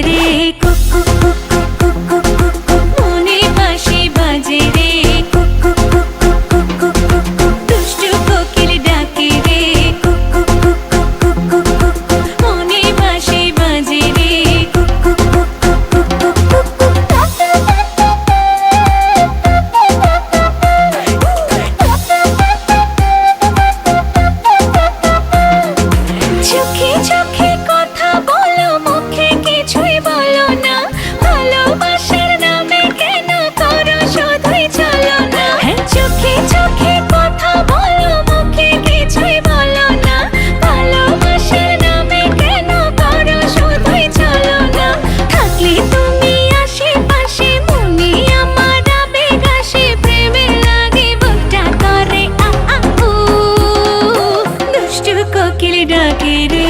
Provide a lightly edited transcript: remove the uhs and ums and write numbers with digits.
রে, cook cook cook cook cook cook cook cook, মনে বাঁশি বাজে রে, cook cook cook cook cook cook cook cook, দুষ্টু কোকিল ডাকে রে, cook cook cook cook cook cook cook cook, মনে বাঁশি বাজে রে, cook cook cook cook cook cook cook cook. চোখে চোখে কথা বলো, মুখে কিছুই বলো না, ভালোবাসার নামে কেন করো শুধুই চলো না। হ্যাঁ, চোখে চোখে কথা বলো, মুখে কিছুই বলো না, ভালোবাসার নামে কেন করো শুধুই চলো না। থাকলে তুমি আশেপাশে, মনে আমার আবেগ আসে, প্রেমে লাগে বুকটা করে আ আ উ, দুষ্টু কোকিল ডাকে রে।